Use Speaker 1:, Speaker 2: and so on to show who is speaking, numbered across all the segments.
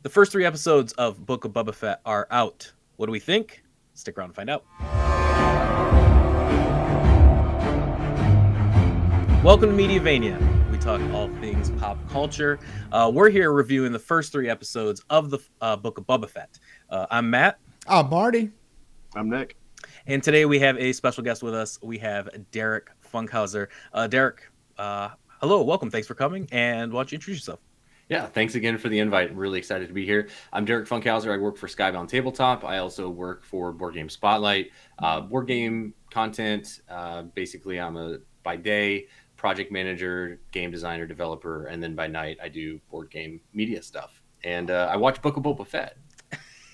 Speaker 1: The first 3 episodes of Book of Boba Fett are out. What do we think? Stick around and find out. Welcome to Mediavania. We talk all things pop culture. We're here reviewing the first 3 episodes of the Book of Boba Fett. I'm Matt.
Speaker 2: I'm Marty.
Speaker 3: I'm Nick.
Speaker 1: And today we have a special guest with us. We have Derek Funkhauser. Derek, hello, welcome. Thanks for coming. And why don't you introduce yourself?
Speaker 4: Yeah, thanks again for the invite. I'm really excited to be here. I'm Derek Funkhauser. I work for Skybound Tabletop. I also work for Board Game Spotlight. Board game content, basically I'm by day, project manager, game designer, developer, and then by night I do board game media stuff. And I watch Book of Boba Fett.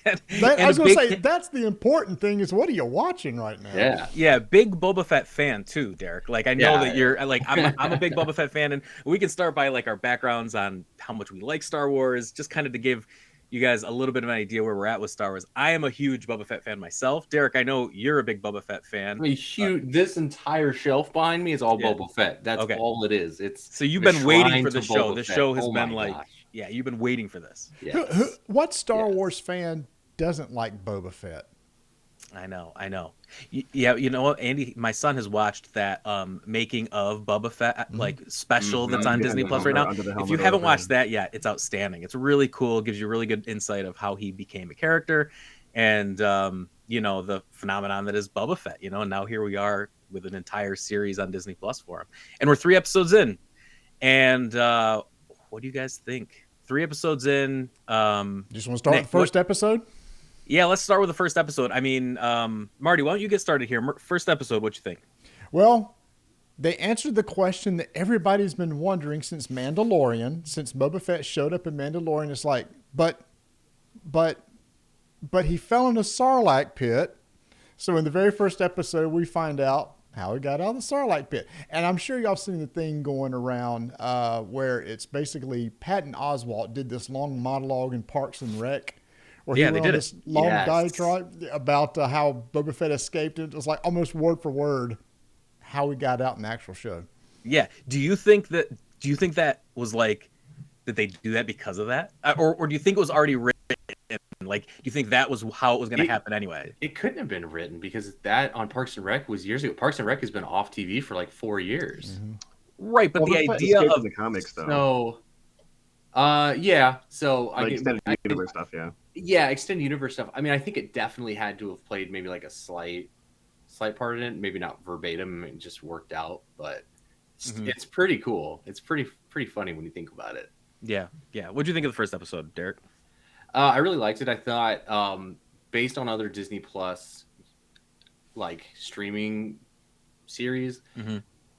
Speaker 2: I was going to say, that's the important thing is what are you watching right now?
Speaker 1: Yeah, big Boba Fett fan too, Derek. Like I know that you're like I'm a big Boba Fett fan, and we can start by like our backgrounds on how much we like Star Wars, just kind of to give you guys a little bit of an idea where we're at with Star Wars. I am a huge Boba Fett fan myself. Derek, I know you're a big Boba Fett fan.
Speaker 4: This entire shelf behind me is all Boba Fett. That's all it is.
Speaker 1: So you've been waiting for this show. This show has been like, yeah, you've been waiting for this.
Speaker 4: Yes.
Speaker 2: What Star Wars fan doesn't like Boba Fett?
Speaker 1: I know. Yeah, you know what, Andy? My son has watched that making of Boba Fett like special that's on Disney Plus right now. If you haven't watched that yet, it's outstanding. It's really cool. It gives you really good insight of how he became a character, and the phenomenon that is Boba Fett. And now here we are with an entire series on Disney Plus for him, and we're 3 episodes in. And what do you guys think? 3 episodes in.
Speaker 2: Just want to start with the first episode?
Speaker 1: Yeah, let's start with the first episode. I mean, Marty, why don't you get started here? First episode, what you think?
Speaker 2: Well, they answered the question that everybody's been wondering since Mandalorian, since Boba Fett showed up in Mandalorian. It's like, but he fell in a Sarlacc pit. So in the very first episode, we find out how he got out of the Sarlacc pit. And I'm sure y'all seen the thing going around where it's basically Patton Oswalt did this long monologue in Parks and Rec. Where he went on this long diatribe about how Boba Fett escaped. It was like almost word for word how he got out in the actual show.
Speaker 1: Yeah. Do you think that was like, did they do that because of that? Or do you think it was already written? Like, do you think that was how it was going to happen anyway?
Speaker 4: It couldn't have been written because that on Parks and Rec was years ago. Parks and Rec has been off TV for like 4 years.
Speaker 1: Mm-hmm. Right. But the idea of
Speaker 3: the comics though.
Speaker 4: So
Speaker 3: like extended universe stuff. Yeah.
Speaker 4: Yeah, extended universe stuff. I mean, I think it definitely had to have played maybe like a slight part in it. Maybe not verbatim. It just worked out, but it's pretty cool. It's pretty funny when you think about it.
Speaker 1: Yeah. What do you think of the first episode, Derek?
Speaker 4: I really liked it. I thought, based on other Disney Plus like streaming series,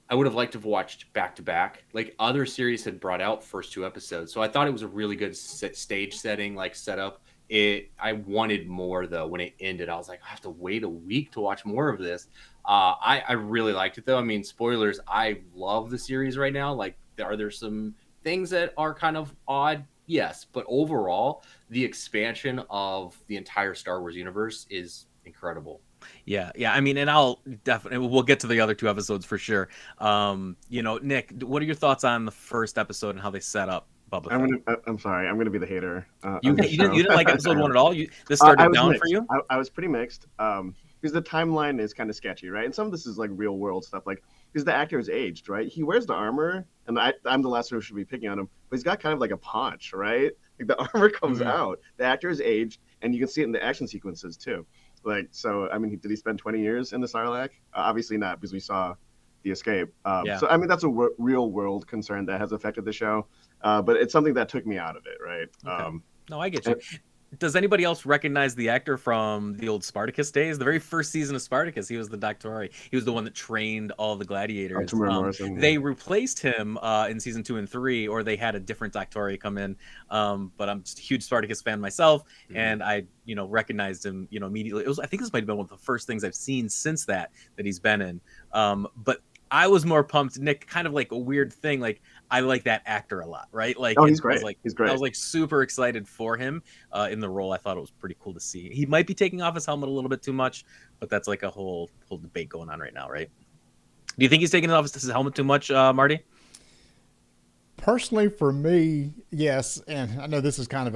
Speaker 4: I would have liked to have watched back to back. Like other series had brought out first 2 episodes, so I thought it was a really good stage setting, like setup. I wanted more though. When it ended, I was like, I have to wait a week to watch more of this. I really liked it though. I mean, spoilers. I love the series right now. Like, are there some things that are kind of odd? Yes, but overall, the expansion of the entire Star Wars universe is incredible.
Speaker 1: Yeah. I mean, and we'll get to the other 2 episodes for sure. Nick, what are your thoughts on the first episode and how they set up Boba Fett?
Speaker 3: I'm sorry. I'm going to be the hater.
Speaker 1: You didn't like episode 1 at all? This started down
Speaker 3: mixed.
Speaker 1: for you?
Speaker 3: I was pretty mixed because the timeline is kind of sketchy, right? And some of this is like real world stuff, like because the actor is aged, right? He wears the armor, and I'm the last one who should be picking on him, but he's got kind of like a paunch, right? Like the armor comes out. The actor is aged, and you can see it in the action sequences too. Like, so, I mean, did he spend 20 years in the Sarlacc? Obviously not, because we saw the escape. So, I mean, that's a real world concern that has affected the show. But it's something that took me out of it, right?
Speaker 1: Okay. No, I get you. Does anybody else recognize the actor from the old Spartacus days? The very first season of Spartacus, he was the Doctori. He was the one that trained all the gladiators. They replaced him in season 2 and 3, or they had a different Doctori come in. But I'm just a huge Spartacus fan myself, and I, recognized him, immediately. I think this might have been one of the first things I've seen since that he's been in. But I was more pumped, Nick, kind of like a weird thing. Like, I like that actor a lot, right? Like,
Speaker 3: he's great. He's great.
Speaker 1: I was like super excited for him in the role. I thought it was pretty cool to see. He might be taking off his helmet a little bit too much, but that's like a whole debate going on right now, right? Do you think he's taking off his helmet too much, Marty?
Speaker 2: Personally, for me, yes, and I know this is kind of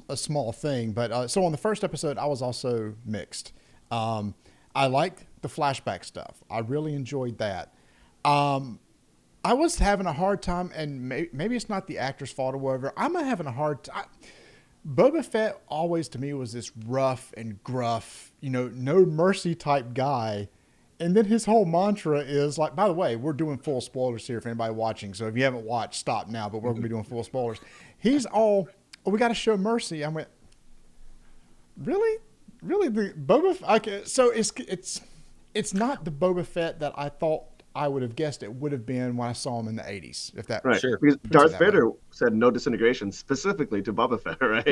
Speaker 2: a small thing, but so on the first episode, I was also mixed. I liked the flashback stuff. I really enjoyed that. I was having a hard time, and maybe it's not the actor's fault or whatever. I'm having a hard time. Boba Fett always to me was this rough and gruff, no mercy type guy. And then his whole mantra is like, by the way, we're doing full spoilers here for anybody watching. So if you haven't watched, stop now, but we're going to be doing full spoilers. He's all, we got to show mercy. I went, really? Really? The Boba Fett? Okay, so it's not the Boba Fett that I thought I would have guessed it would have been when I saw him in the 80s. If that
Speaker 3: right. Sure. Because Darth Vader said no disintegration specifically to Boba Fett, right?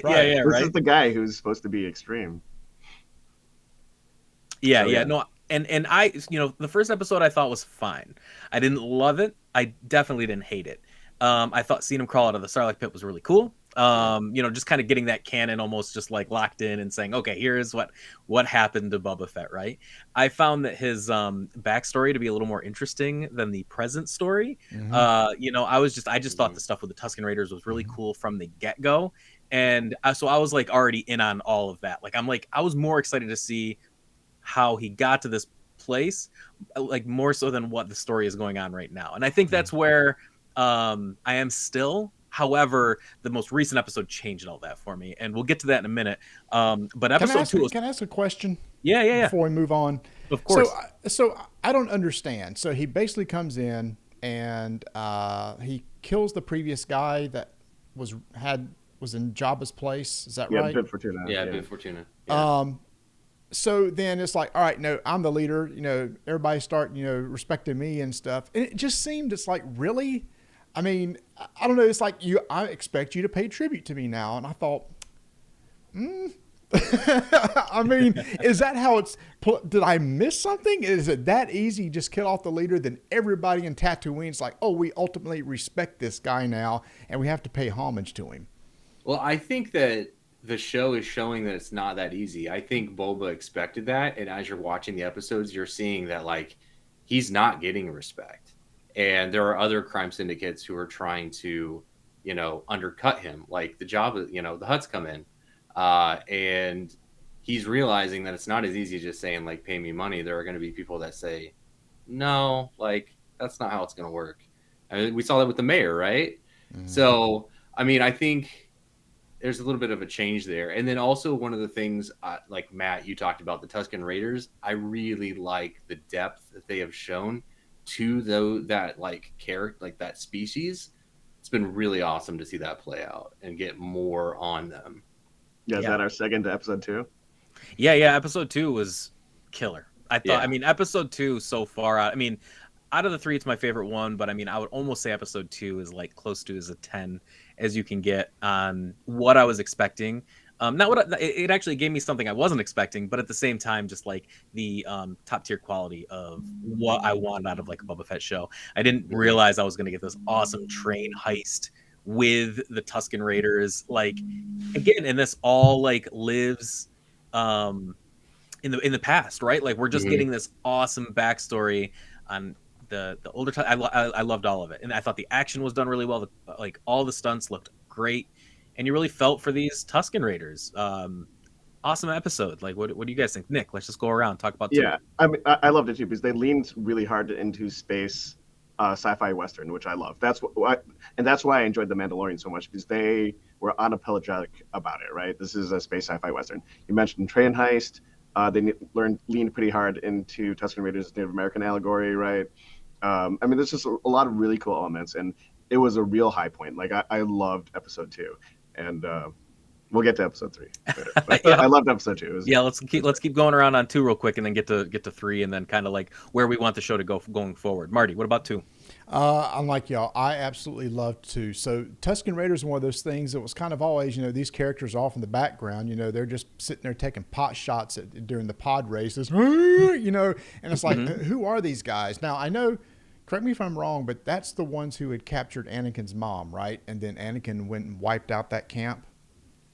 Speaker 1: Yeah,
Speaker 3: This is the guy who's supposed to be extreme.
Speaker 1: Yeah. No, and I, the first episode I thought was fine. I didn't love it. I definitely didn't hate it. I thought seeing him crawl out of the Sarlacc pit was really cool. Just kind of getting that canon almost just like locked in and saying, okay, here's what happened to Boba Fett, right? I found that his backstory to be a little more interesting than the present story. Mm-hmm. I just thought the stuff with the Tusken Raiders was really cool from the get-go. And so I was like already in on all of that. I was more excited to see how he got to this place, like more so than what the story is going on right now. And I think that's where I am still. However, the most recent episode changed all that for me, and we'll get to that in a minute. But episode 2
Speaker 2: can I ask a question?
Speaker 1: Yeah.
Speaker 2: Before we move on,
Speaker 1: of course.
Speaker 2: So I don't understand. So he basically comes in and he kills the previous guy that was in Jabba's place. Is that right?
Speaker 3: Bib Fortuna.
Speaker 4: Yeah, Bib Fortuna. Yeah.
Speaker 2: So then it's like, all right, no, I'm the leader. Everybody start, respecting me and stuff. And it just seemed, it's like, really? I mean, I don't know. It's like I expect you to pay tribute to me now. And I thought, I mean, is that how it's, did I miss something? Is it that easy? Just kill off the leader. Then everybody in Tatooine's like, oh, we ultimately respect this guy now and we have to pay homage to him.
Speaker 4: Well, I think that the show is showing that it's not that easy. I think Boba expected that. And as you're watching the episodes, you're seeing that like, he's not getting respect. And there are other crime syndicates who are trying to, undercut him. Like the Jabba, the Hutts come in, and he's realizing that it's not as easy as just saying like, pay me money. There are going to be people that say, no, like that's not how it's going to work. I mean, we saw that with the mayor, right? Mm-hmm. So, I mean, I think there's a little bit of a change there. And then also one of the things, like Matt, you talked about the Tusken Raiders. I really like the depth that they have shown to that like character, like that species. It's been really awesome to see that play out and get more on them.
Speaker 3: Yeah, is that our second to episode 2?
Speaker 1: Yeah. Episode 2 was killer. I thought. I mean, episode 2 so far. I mean, out of the 3, it's my favorite one. But I mean, I would almost say episode 2 is like close to as a 10 as you can get on what I was expecting. Not what it actually gave me something I wasn't expecting, but at the same time, just like the top tier quality of what I wanted out of like a Boba Fett show. I didn't realize I was going to get this awesome train heist with the Tusken Raiders. Like again, and this all like lives in the past, right? Like we're just getting this awesome backstory on the older time. I loved all of it, and I thought the action was done really well. Like all the stunts looked great. And you really felt for these Tusken Raiders. Awesome episode. Like, what do you guys think? Nick, let's just go around, talk about
Speaker 3: Yeah, I mean, I loved it too because they leaned really hard into space sci-fi Western, which I love. That's why I enjoyed The Mandalorian so much because they were unapologetic about it, right? This is a space sci-fi Western. You mentioned train heist. They leaned pretty hard into Tusken Raiders' Native American allegory, right? I mean, there's just a lot of really cool elements, and it was a real high point. Like, I loved episode 2. And we'll get to episode 3 later. But I loved episode 2.
Speaker 1: Let's keep going around on 2 real quick, and then get to 3, and then kind of like where we want the show to go going forward. Marty, what about 2?
Speaker 2: I'm like y'all. I absolutely loved 2. So Tusken Raiders is one of those things that was kind of always, these characters off in the background. They're just sitting there taking pot shots during the pod races. And it's like, who are these guys? Now I know. Correct me if I'm wrong, but that's the ones who had captured Anakin's mom, right? And then Anakin went and wiped out that camp.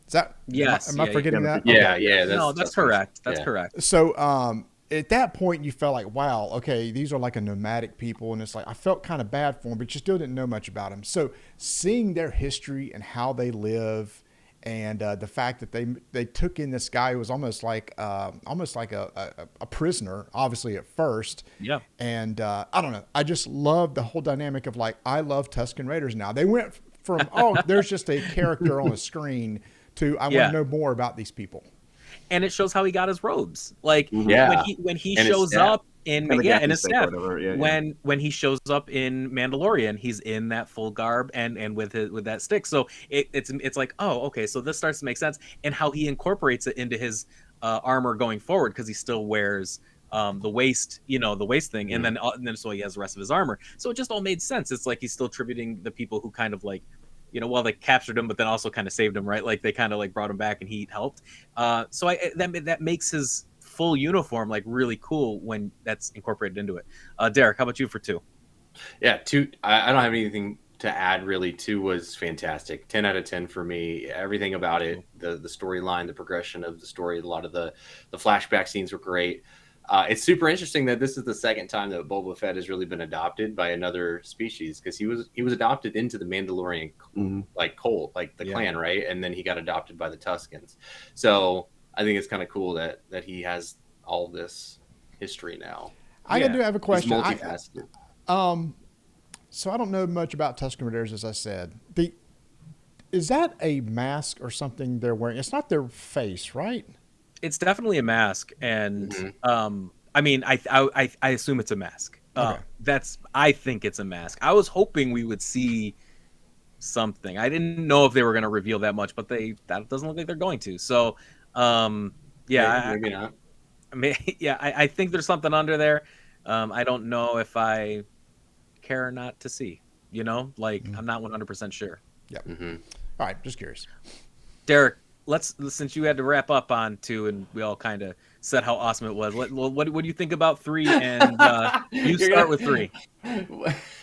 Speaker 2: Is that?
Speaker 1: Yes.
Speaker 2: Am I forgetting that?
Speaker 4: Yeah,
Speaker 2: okay.
Speaker 4: yeah.
Speaker 1: That's correct. That's correct.
Speaker 2: So, at that point you felt like, wow, okay, these are like a nomadic people, and it's like I felt kind of bad for them, but you still didn't know much about them. So seeing their history and how they live, and the fact that they took in this guy who was almost like a prisoner, obviously at first.
Speaker 1: Yeah.
Speaker 2: And I don't know, I just love the whole dynamic of like, I love Tusken Raiders now. They went from there's just a character on the screen to I want to know more about these people.
Speaker 1: And it shows how he got his robes. Like when he
Speaker 4: and
Speaker 1: shows up in
Speaker 3: and
Speaker 1: his staff. When he shows up in Mandalorian, he's in that full garb and with that stick. So it's like, oh, okay, so this starts to make sense, and how he incorporates it into his armor going forward, because he still wears the waist thing, and then so he has the rest of his armor. So it just all made sense. It's like he's still tributing the people who kind of like, well, they captured him, but then also kind of saved him, right? Like they kind of like brought him back and he helped. So that makes his full uniform like really cool when that's incorporated into it. Derek, how about you for 2?
Speaker 4: Yeah, 2. I don't have anything to add really. 2 was fantastic. 10 out of 10 for me. Everything about it, the storyline, the progression of the story, a lot of the flashback scenes were great. It's super interesting that this is the second time that Boba Fett has really been adopted by another species, because he was adopted into the Mandalorian cult, like the clan, right? And then he got adopted by the Tuskens. So I think it's kind of cool that he has all this history now.
Speaker 2: I do have a question.
Speaker 4: He's multifaceted.
Speaker 2: So I don't know much about Tusken Raiders, as I said. Is that a mask or something they're wearing? It's not their face, right?
Speaker 1: It's definitely a mask, and I mean, I assume it's a mask.
Speaker 2: Okay.
Speaker 1: I think it's a mask. I was hoping we would see something. I didn't know if they were going to reveal that much, but that doesn't look like they're going to. So, maybe
Speaker 4: not.
Speaker 1: I think there's something under there. I don't know if I care or not to see. I'm not 100% sure.
Speaker 2: Yeah. All right, just curious.
Speaker 1: Derek, since you had to wrap up on 2 and we all kind of said how awesome it was, what do you think about 3? And you start with 3.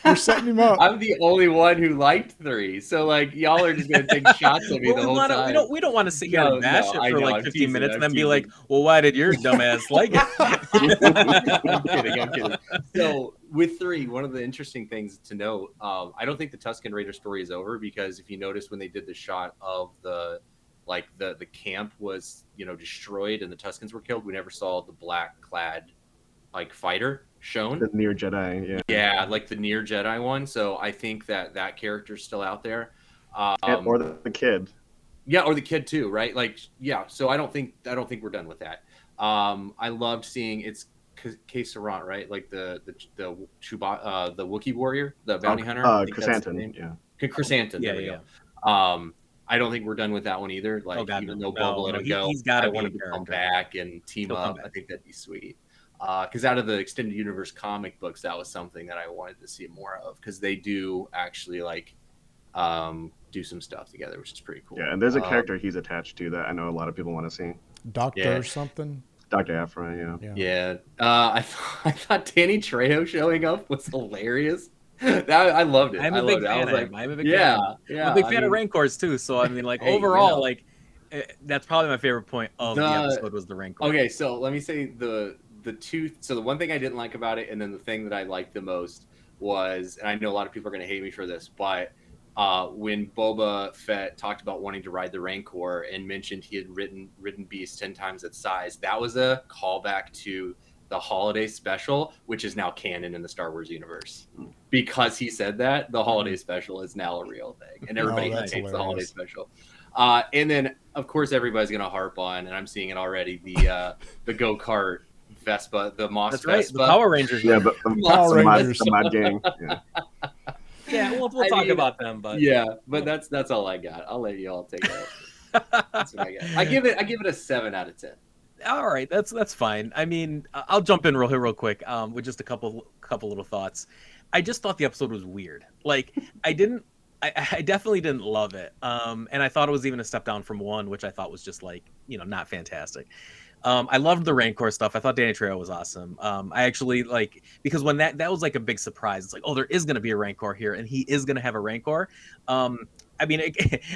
Speaker 2: You're setting him up.
Speaker 4: I'm the only one who liked 3, so like y'all are just gonna take shots at me the whole time.
Speaker 1: We don't want to sit here and bash it for like 15 minutes and then be like, well, why did your dumbass like it?
Speaker 4: I'm kidding. So with 3, one of the interesting things to note, I don't think the Tusken Raider story is over, because if you notice when they did the shot of the camp was destroyed and the Tuskens were killed, we never saw the black clad fighter shown.
Speaker 3: The near Jedi,
Speaker 4: yeah, like the near Jedi one. So I think that character's still out there,
Speaker 3: or the kid.
Speaker 4: Yeah, or the kid too, right? So I don't think we're done with that. I loved seeing it's K-Sarant, right? Like the Wookiee warrior, the bounty hunter.
Speaker 3: Chrysanthemum, yeah.
Speaker 4: Chrysanthemum, there we go. I don't think we're done with that one either. Even though Boba let him go, I want him to come back and team up. I think that'd be sweet. Because out of the extended universe comic books, that was something that I wanted to see more of, because they do actually do some stuff together, which is pretty cool.
Speaker 3: Yeah, and there's a character he's attached to that I know a lot of people want to see.
Speaker 2: Doctor something.
Speaker 3: Dr. Aphra,
Speaker 4: yeah. I thought Danny Trejo showing up was hilarious. I loved it.
Speaker 1: I'm a big fan of him. I'm a big fan. I'm a big fan of Rancors too. So I mean, overall, that's probably my favorite point of the episode was the Rancor.
Speaker 4: Okay, so let me say the 2. So the one thing I didn't like about it, and then the thing that I liked the most was, and I know a lot of people are going to hate me for this, but when Boba Fett talked about wanting to ride the Rancor and mentioned he had ridden beasts 10 times its size, that was a callback to the holiday special, which is now canon in the Star Wars universe. Because he said that, the holiday special is now a real thing, and everybody hates the holiday special. And then, of course, everybody's going to harp on, and I'm seeing it already, the go-kart Vespa, the Moss
Speaker 1: That's right,
Speaker 4: Vespa.
Speaker 1: the Power Rangers.
Speaker 3: Yeah, the Power Rangers. The mod gang.
Speaker 1: Yeah, we'll talk about them, but
Speaker 4: that's all I got. I'll let you all take it. That's what I got. I give it a 7 out of 10.
Speaker 1: All right, that's fine. I mean, I'll jump in real quick with just a couple little thoughts. I just thought the episode was weird. I definitely didn't love it. And I thought it was even a step down from 1, which I thought was just not fantastic. I loved the Rancor stuff. I thought Danny Trejo was awesome. I actually because when that was like a big surprise. It's like, oh, there is going to be a Rancor here, and he is going to have a Rancor. I mean,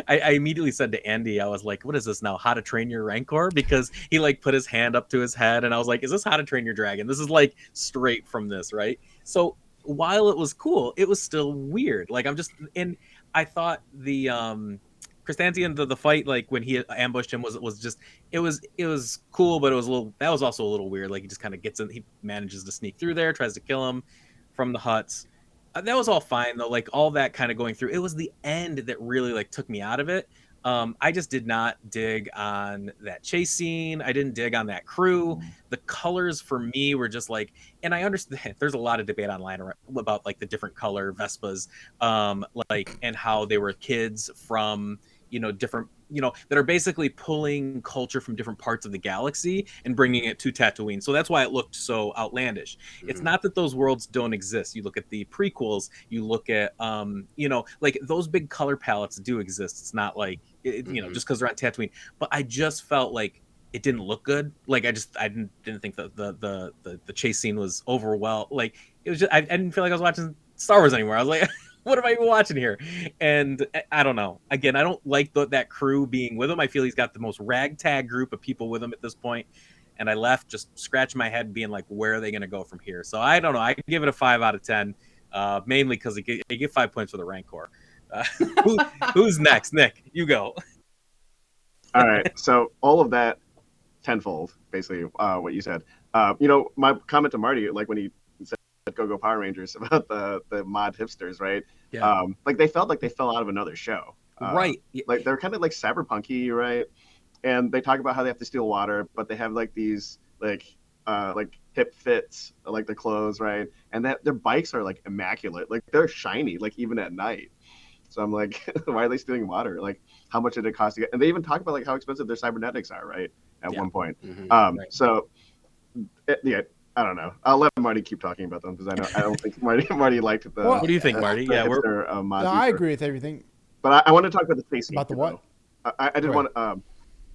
Speaker 1: I immediately said to Andy, I was like, what is this now? How to Train Your Rancor? Because he like put his hand up to his head, and I was like, is this How to Train Your Dragon? This is like straight from this, right? So while it was cool, it was still weird. Like I thought the Chrysanthemum, the fight, like when he ambushed him, was just it was cool, but it was that was also a little weird. Like he just kind of he manages to sneak through there, tries to kill him from the huts. That was all fine though. Like all that kind of going through, it was the end that really like took me out of it. I just did not dig on that chase scene. I didn't dig on that crew. The colors for me were just like, and I understand there's a lot of debate online about like the different color Vespas, and how they were kids from different, that are basically pulling culture from different parts of the galaxy and bringing it to Tatooine. So that's why it looked so outlandish. Mm-hmm. It's not that those worlds don't exist. You look at the prequels, you look at, like those big color palettes do exist. It's not like, just because they're on Tatooine. But I just felt like it didn't look good. Like I didn't think that the chase scene was overwhelmed. Like it was just, I didn't feel like I was watching Star Wars anymore. I was like, what am I even watching here? And I don't know. Again, I don't like that crew being with him. I feel he's got the most ragtag group of people with him at this point. And I left just scratching my head being like, where are they going to go from here? So I don't know. I give it a 5 out of 10, mainly because they get 5 points for the Rancor. Who's next? Nick, you go.
Speaker 3: All right. So all of that tenfold, basically, what you said. My comment to Marty, like when he said Go Power Rangers about the mod hipsters, right?
Speaker 1: Yeah.
Speaker 3: Like they felt like they fell out of another show.
Speaker 1: Right.
Speaker 3: Like they're kind of like cyberpunky, right? And they talk about how they have to steal water, but they have like these like hip fits, like the clothes, right? And that their bikes are like immaculate, like they're shiny, like even at night. So I'm like, why are they stealing water? Like, how much did it cost to get? And they even talk about like how expensive their cybernetics are, right? At one point.
Speaker 1: Mm-hmm.
Speaker 3: Right. So, yeah, I don't know. I'll let Marty keep talking about them because I don't think Marty liked the.
Speaker 1: What do you think, Marty?
Speaker 2: No, I agree with everything.
Speaker 3: But I want to talk about the chase scene.
Speaker 2: About the what?
Speaker 3: I did want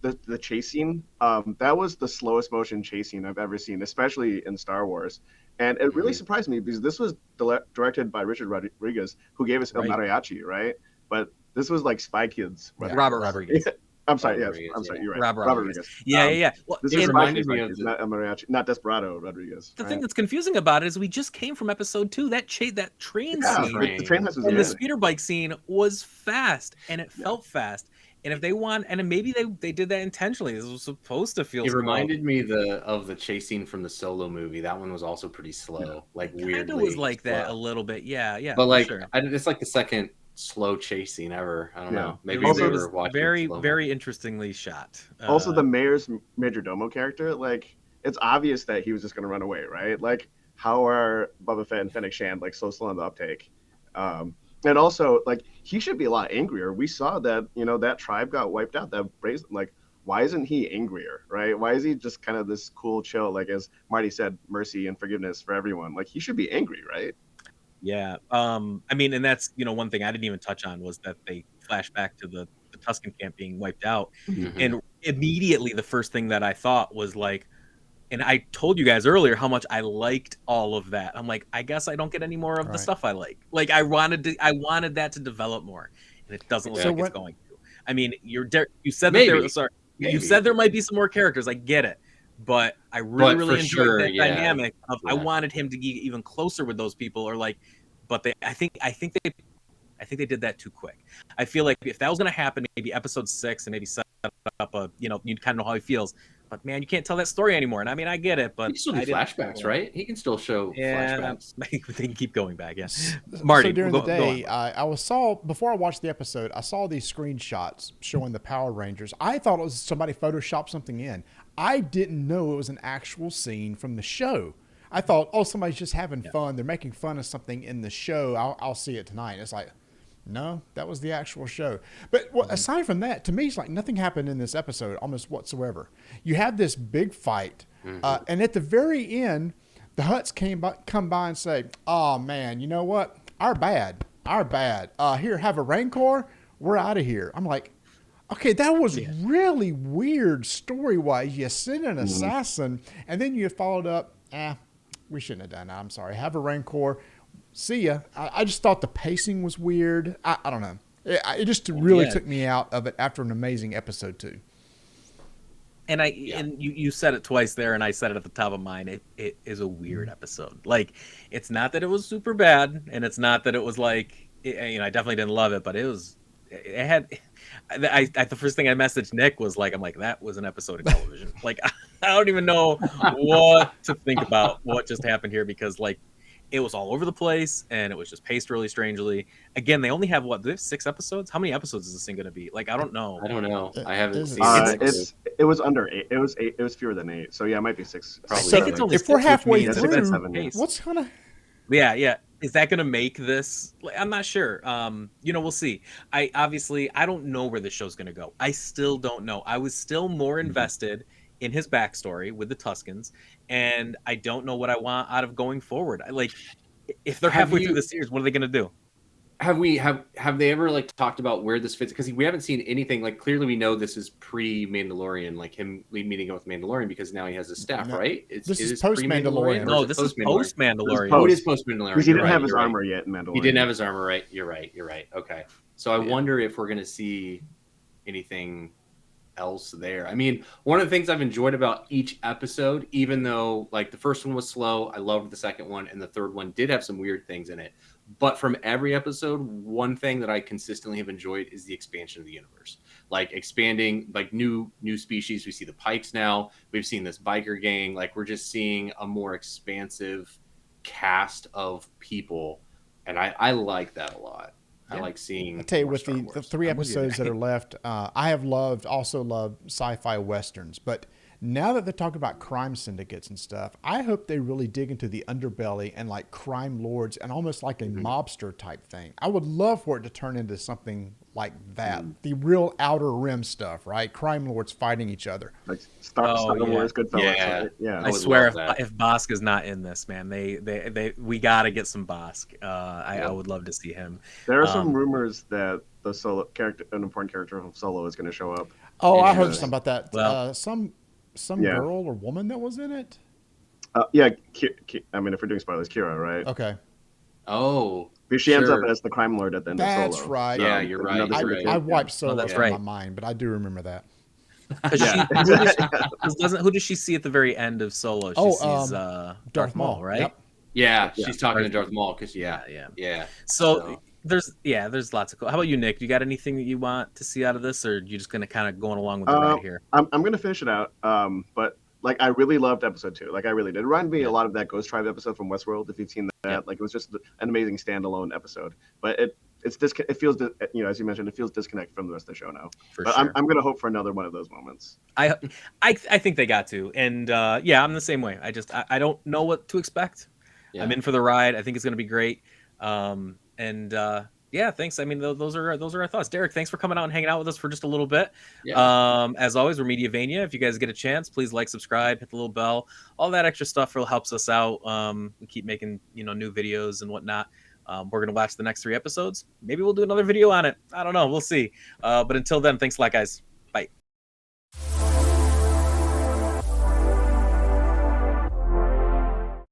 Speaker 3: the chase scene. That was the slowest motion chase scene I've ever seen, especially in Star Wars. And it really surprised me because this was directed by Richard Rodriguez, who gave us El Mariachi, right? But this was like Spy Kids.
Speaker 1: Yeah. Robert Rodriguez.
Speaker 3: I'm sorry. Yes, I'm sorry. You're right.
Speaker 1: Robert Rodriguez. Yeah.
Speaker 3: Well, this is reminded me of not El Mariachi, not Desperado Rodriguez.
Speaker 1: The thing that's confusing about it is we just came from episode 2. That train scene,
Speaker 3: the train was
Speaker 1: and the speeder bike scene was fast, and it felt fast. And if they want, and maybe they did that intentionally. This was supposed to feel.
Speaker 4: It reminded me of the chase scene from the Solo movie. That one was also pretty slow, like weirdly.
Speaker 1: Kind of was like slow. That a little bit, yeah.
Speaker 4: But like, it's like the second slow chase scene ever. I don't know. Maybe they were watching
Speaker 1: very interestingly shot.
Speaker 3: Also, the mayor's majordomo character, like it's obvious that he was just going to run away, right? Like, how are Boba Fett and Fennec Shand like so slow on the uptake? And also, like, he should be a lot angrier. We saw that, that tribe got wiped out. That brazen, like, why isn't he angrier, right? Why is he just kind of this cool, chill, like, as Marty said, mercy and forgiveness for everyone? Like, he should be angry, right?
Speaker 1: Yeah. I mean, and that's, one thing I didn't even touch on was that they flash back to the Tusken camp being wiped out. Mm-hmm. And immediately the first thing that I thought was like, and I told you guys earlier how much I liked all of that. I'm like, I guess I don't get any more of the stuff I like. Like I wanted that to develop more, and it doesn't look like it's going to. I mean, you said that you said there might be some more characters. I get it, but I really enjoyed that dynamic of I wanted him to get even closer with those people, or like, but I think they did that too quick. I feel like if that was going to happen, maybe episode 6 and maybe set up a you kind of know how he feels. But man, you can't tell that story anymore. And I mean, I get it, but
Speaker 4: he can still do flashbacks, right? He can still show flashbacks.
Speaker 1: They can keep going back. Yeah, Marty.
Speaker 2: So during the day, before I watched the episode, I saw these screenshots showing the Power Rangers. I thought it was somebody photoshopped something in. I didn't know it was an actual scene from the show. I thought, somebody's just having fun. They're making fun of something in the show. I'll see it tonight. It's like, no, that was the actual show. But aside from that, to me, it's like nothing happened in this episode almost whatsoever. You have this big fight, and at the very end, the Hutts come by and say, "Oh man, you know what? Our bad. Here, have a Rancor. We're out of here." I'm like, Okay, that was really weird story-wise. You send an assassin, and then you followed up, we shouldn't have done that. I'm sorry. Have a Rancor. See ya. I just thought the pacing was weird. I don't know. It just really took me out of it after an amazing episode 2.
Speaker 1: And and you said it twice there, and I said it at the top of mine. It is a weird episode. Like, it's not that it was super bad, and it's not that it was like, I definitely didn't love it, but it had. The first thing I messaged Nick was like, I'm like, that was an episode of television. Like, I don't even know what to think about what just happened here, because like, it was all over the place, and it was just paced really strangely. Again, they only have they have 6 episodes. How many episodes is this thing going to be? Like, I don't know.
Speaker 4: I don't know. I haven't seen it.
Speaker 3: It was under 8. It was 8. It was fewer than 8. So yeah, it might be 6.
Speaker 2: Probably. So it's only if we're halfway through, what's gonna?
Speaker 1: Yeah. Is that going to make this? I'm not sure. We'll see. I don't know where this show's going to go. I still don't know. I was still more invested in his backstory with the Tuskens, and I don't know what I want out of going forward. If they're halfway through the series, what are they going to do?
Speaker 4: Have they ever like talked about where this fits? Because we haven't seen anything. Like, clearly we know this is pre-Mandalorian, like him meeting up with Mandalorian, because now he has his staff, right?
Speaker 2: This is post-Mandalorian.
Speaker 1: No, this is post-Mandalorian.
Speaker 4: Oh, it is post-Mandalorian.
Speaker 3: Because he didn't have his armor yet in Mandalorian.
Speaker 4: He didn't have his armor, right? You're right. Okay. So I wonder if we're going to see anything else there. I mean, one of the things I've enjoyed about each episode, even though like the first one was slow, I loved the second one, and the third one did have some weird things in it. But from every episode, one thing that I consistently have enjoyed is the expansion of the universe. Like, expanding, like new species. We see the Pikes now. We've seen this biker gang. Like, we're just seeing a more expansive cast of people, and I like that a lot. I like seeing. I
Speaker 2: tell you, with the 3 episodes that are left, I have also loved sci-fi westerns. But now that they're talking about crime syndicates and stuff, I hope they really dig into the underbelly and like crime lords and almost like a mobster type thing. I would love for it to turn into something like that. The real Outer Rim stuff, right? Crime lords fighting each other.
Speaker 3: Like Star Wars, Goodfellas.
Speaker 1: Yeah. I swear, if Bosk is not in this, man, we got to get some Bosk. I would love to see him.
Speaker 3: There are some rumors that the Solo character, an important character from Solo, is going to show up.
Speaker 2: Oh, I heard something about that. Well, some girl or woman that was in it.
Speaker 3: I mean, if we're doing spoilers, Kira, right?
Speaker 2: Okay.
Speaker 4: Oh,
Speaker 3: because she ends up as the crime lord at the end of Solo.
Speaker 2: That's right.
Speaker 4: Yeah, you're right.
Speaker 2: I wiped Solo from my mind, but I do remember that.
Speaker 1: Who does she see at the very end of Solo? She sees Darth Maul, right?
Speaker 2: Yep.
Speaker 4: Yeah, she's talking to Darth Maul because
Speaker 1: So there's lots of cool. How about you, Nick? You got anything that you want to see out of this, or are you just going to kind of going along with the ride here?
Speaker 3: I'm going to finish it out. But like, I really loved episode 2. Like, I really did. It reminded me a lot of that Ghost Tribe episode from Westworld, if you've seen that. Like, it was just an amazing standalone episode. But it feels, as you mentioned, it feels disconnected from the rest of the show now. But sure. I'm going to hope for another one of those moments.
Speaker 1: I think they got to. And I'm the same way. I don't know what to expect. I'm in for the ride. I think it's going to be great. Thanks. I mean, those are our thoughts. Derek, thanks for coming out and hanging out with us for just a little bit. As always, we're Mediavania. If you guys get a chance, please like, subscribe, hit the little bell. All that extra stuff really helps us out. We keep making new videos and whatnot. We're gonna watch the next 3 episodes. Maybe we'll do another video on it. I don't know. We'll see. But until then, thanks a lot, guys.